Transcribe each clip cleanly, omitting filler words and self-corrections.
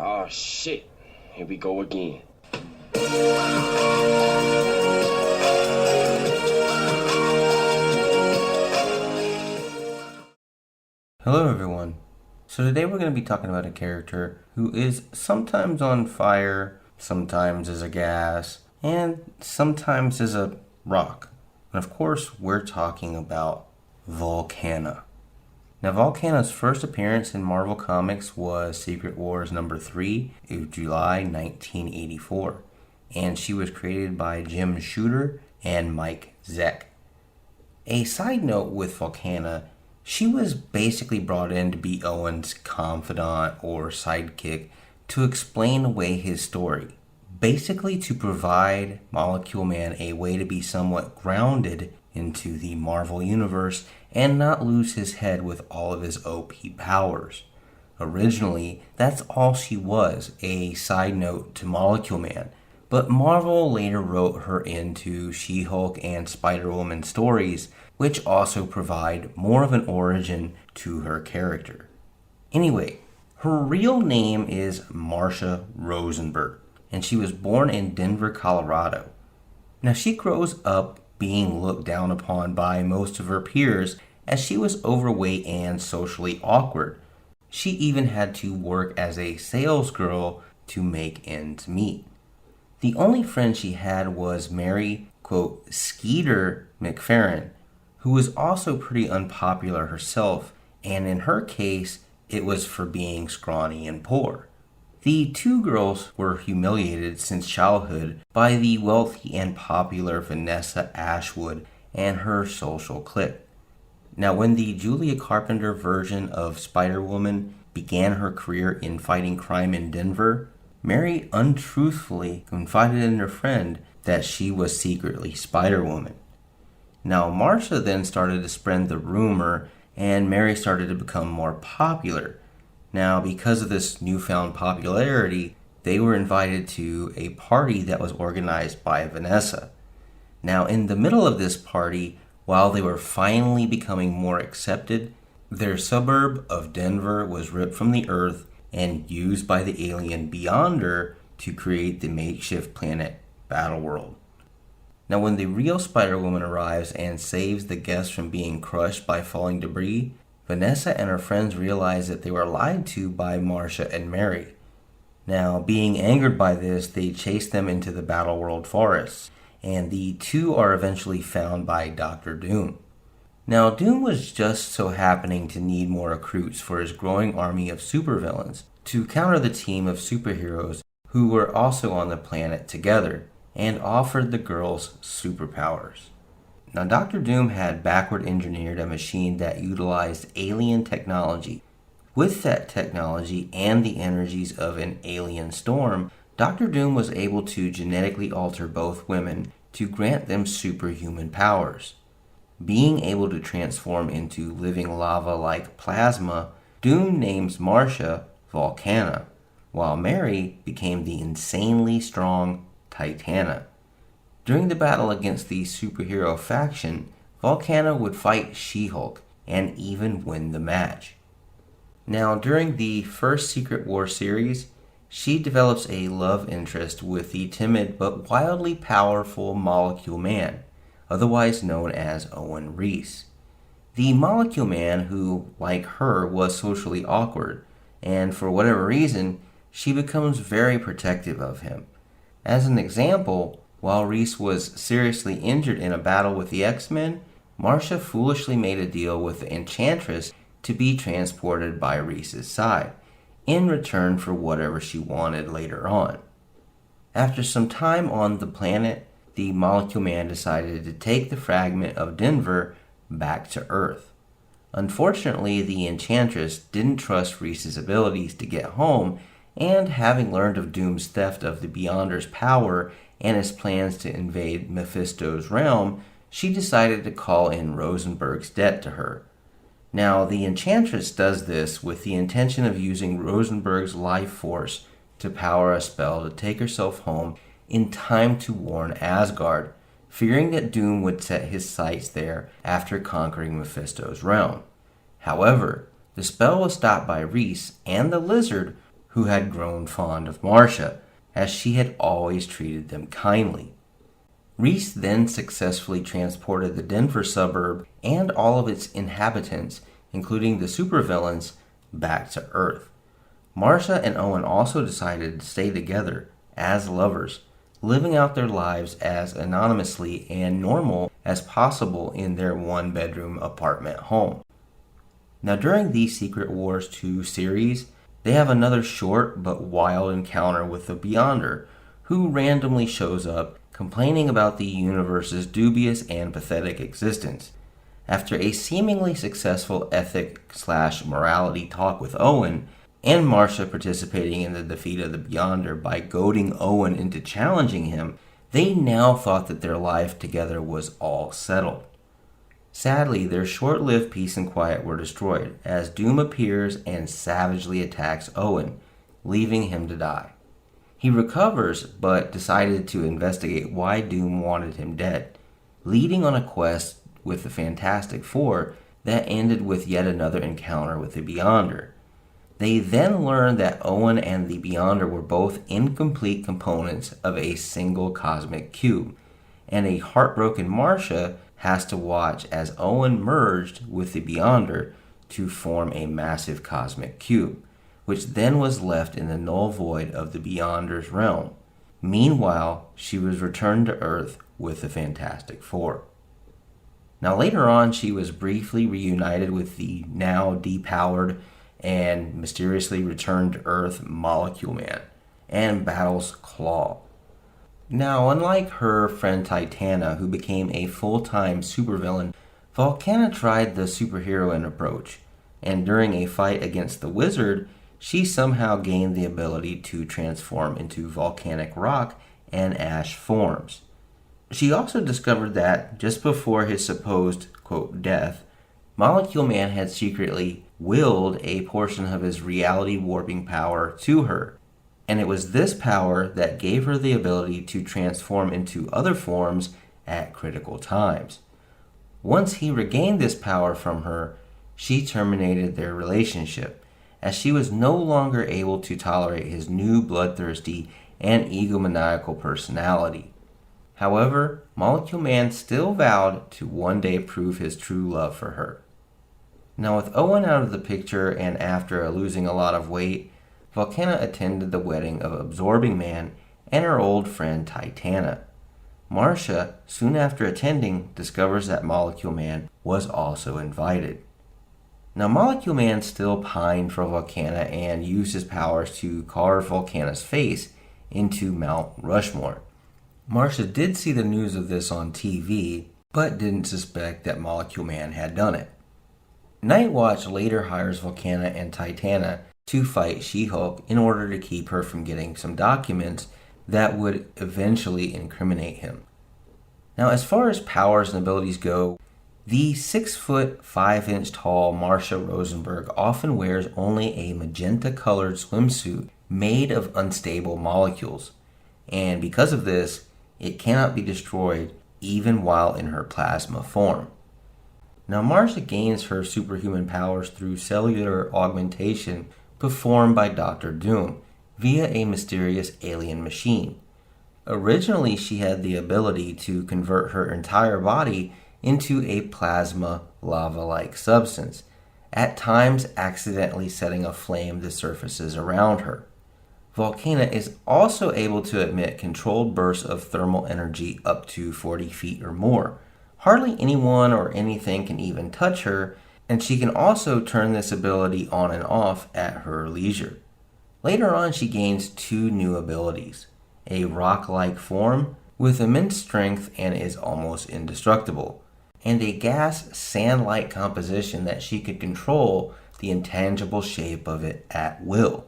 Oh shit, here we go again. Hello everyone. So today we're going to be talking about a character who is sometimes on fire, sometimes as a gas, and sometimes as a rock. And of course, we're talking about Volcana. Now, Volcana's first appearance in Marvel Comics was Secret Wars number 3 of July 1984, and she was created by Jim Shooter and Mike Zeck. A side note with Volcana, she was basically brought in to be Owen's confidant or sidekick to explain away his story. Basically to provide Molecule Man a way to be somewhat grounded into the Marvel Universe and not lose his head with all of his OP powers. Originally, that's all she was, a side note to Molecule Man. But Marvel later wrote her into She-Hulk and Spider-Woman stories, which also provide more of an origin to her character. Anyway, her real name is Marsha Rosenberg, and she was born in Denver, Colorado. Now, she grows up being looked down upon by most of her peers as she was overweight and socially awkward. She even had to work as a sales girl to make ends meet. The only friend she had was Mary, quote, Skeeter McFerrin, who was also pretty unpopular herself, and in her case, it was for being scrawny and poor. The two girls were humiliated since childhood by the wealthy and popular Vanessa Ashwood and her social clique. Now, when the Julia Carpenter version of Spider-Woman began her career in fighting crime in Denver, Mary untruthfully confided in her friend that she was secretly Spider-Woman. Now, Marsha then started to spread the rumor, and Mary started to become more popular. Now, because of this newfound popularity, they were invited to a party that was organized by Vanessa. Now, in the middle of this party, while they were finally becoming more accepted, their suburb of Denver was ripped from the earth and used by the alien Beyonder to create the makeshift planet Battleworld. Now, when the real Spider-Woman arrives and saves the guests from being crushed by falling debris, Vanessa and her friends realize that they were lied to by Marsha and Mary. Now, being angered by this, they chase them into the Battleworld forests, and the two are eventually found by Dr. Doom. Now, Doom was just so happening to need more recruits for his growing army of supervillains to counter the team of superheroes who were also on the planet together and offered the girls superpowers. Now, Dr. Doom had backward engineered a machine that utilized alien technology. With that technology and the energies of an alien storm, Dr. Doom was able to genetically alter both women to grant them superhuman powers. Being able to transform into living lava like plasma, Doom names Marsha Volcana, while Mary became the insanely strong Titana. During the battle against the superhero faction, Volcana would fight She-Hulk and even win the match. Now, during the first Secret War series, she develops a love interest with the timid but wildly powerful Molecule Man, otherwise known as Owen Reese. The Molecule Man, who, like her, was socially awkward, and for whatever reason, she becomes very protective of him. As an example, while Reese was seriously injured in a battle with the X-Men, Marsha foolishly made a deal with the Enchantress to be transported by Reese's side, in return for whatever she wanted later on. After some time on the planet, the Molecule Man decided to take the fragment of Denver back to Earth. Unfortunately, the Enchantress didn't trust Reese's abilities to get home, and having learned of Doom's theft of the Beyonder's power and his plans to invade Mephisto's realm, she decided to call in Rosenberg's debt to her. Now, the Enchantress does this with the intention of using Rosenberg's life force to power a spell to take herself home in time to warn Asgard, fearing that Doom would set his sights there after conquering Mephisto's realm. However, the spell was stopped by Reese and the Lizard, who had grown fond of Marcia, as she had always treated them kindly. Reese then successfully transported the Denver suburb and all of its inhabitants, including the supervillains, back to Earth. Marcia and Owen also decided to stay together as lovers, living out their lives as anonymously and normal as possible in their one-bedroom apartment home. Now, during the Secret Wars 2 series, they have another short but wild encounter with the Beyonder, who randomly shows up complaining about the universe's dubious and pathetic existence. After a seemingly successful ethic/morality talk with Owen, and Marcia participating in the defeat of the Beyonder by goading Owen into challenging him, they now thought that their life together was all settled. Sadly, their short-lived peace and quiet were destroyed as Doom appears and savagely attacks Owen, leaving him to die. He recovers, but decided to investigate why Doom wanted him dead, leading on a quest with the Fantastic Four that ended with yet another encounter with the Beyonder. They then learn that Owen and the Beyonder were both incomplete components of a single cosmic cube, and a heartbroken Marcia has to watch as Owen merged with the Beyonder to form a massive cosmic cube, which then was left in the null void of the Beyonder's realm. Meanwhile, she was returned to Earth with the Fantastic Four. Now later on, she was briefly reunited with the now depowered and mysteriously returned to Earth Molecule Man and battles Claw. Now, unlike her friend Titana, who became a full-time supervillain, Volcana tried the superheroine approach, and during a fight against the Wizard, she somehow gained the ability to transform into volcanic rock and ash forms. She also discovered that, just before his supposed, quote, death, Molecule Man had secretly willed a portion of his reality warping power to her, and it was this power that gave her the ability to transform into other forms at critical times. Once he regained this power from her, she terminated their relationship, as she was no longer able to tolerate his new bloodthirsty and egomaniacal personality. However, Molecule Man still vowed to one day prove his true love for her. Now, with Owen out of the picture and after losing a lot of weight, Volcana attended the wedding of Absorbing Man and her old friend Titana. Marcia, soon after attending, discovers that Molecule Man was also invited. Now, Molecule Man still pined for Volcana and used his powers to carve Volcana's face into Mount Rushmore. Marcia did see the news of this on TV, but didn't suspect that Molecule Man had done it. Nightwatch later hires Volcana and Titana to fight She-Hulk in order to keep her from getting some documents that would eventually incriminate him. Now, as far as powers and abilities go, the 6-foot, 5-inch tall Marcia Rosenberg often wears only a magenta-colored swimsuit made of unstable molecules, and because of this, it cannot be destroyed even while in her plasma form. Now, Marcia gains her superhuman powers through cellular augmentation performed by Dr. Doom via a mysterious alien machine. Originally, she had the ability to convert her entire body into a plasma lava-like substance, at times accidentally setting aflame the surfaces around her. Volcana is also able to emit controlled bursts of thermal energy up to 40 feet or more. Hardly anyone or anything can even touch her, and she can also turn this ability on and off at her leisure. Later on, she gains 2 new abilities: a rock-like form with immense strength and is almost indestructible, and a gas sand-like composition that she could control the intangible shape of it at will.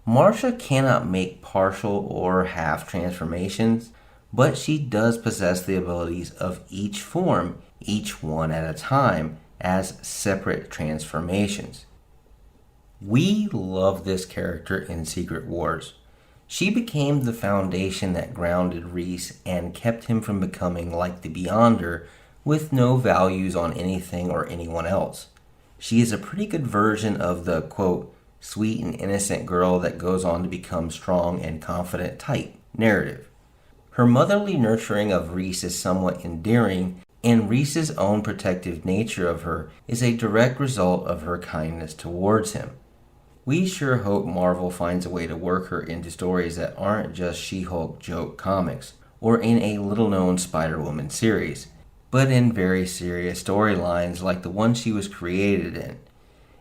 Marcia cannot make partial or half transformations, but she does possess the abilities of each form, each one at a time, as separate transformations. We love this character in Secret Wars. She became the foundation that grounded Reese and kept him from becoming like the Beyonder with no values on anything or anyone else. She is a pretty good version of the, quote, sweet and innocent girl that goes on to become strong and confident type narrative. Her motherly nurturing of Reese is somewhat endearing, and Reese's own protective nature of her is a direct result of her kindness towards him. We sure hope Marvel finds a way to work her into stories that aren't just She-Hulk joke comics, or in a little-known Spider-Woman series, but in very serious storylines like the one she was created in.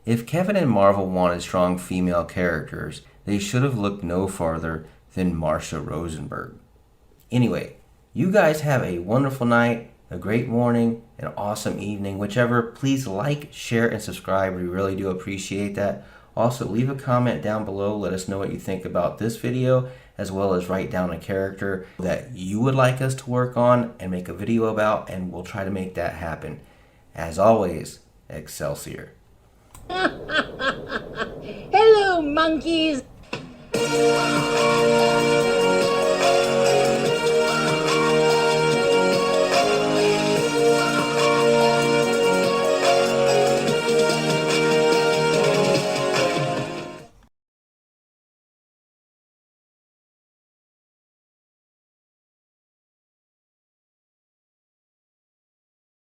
If Kevin and Marvel wanted strong female characters, they should have looked no farther than Marsha Rosenberg. Anyway, you guys have a wonderful night, a great morning, an awesome evening, whichever. Please like, share, and subscribe. We really do appreciate that. Also, leave a comment down below. Let us know what you think about this video, as well as write down a character that you would like us to work on and make a video about, and we'll try to make that happen. As always, Excelsior. Hello, monkeys!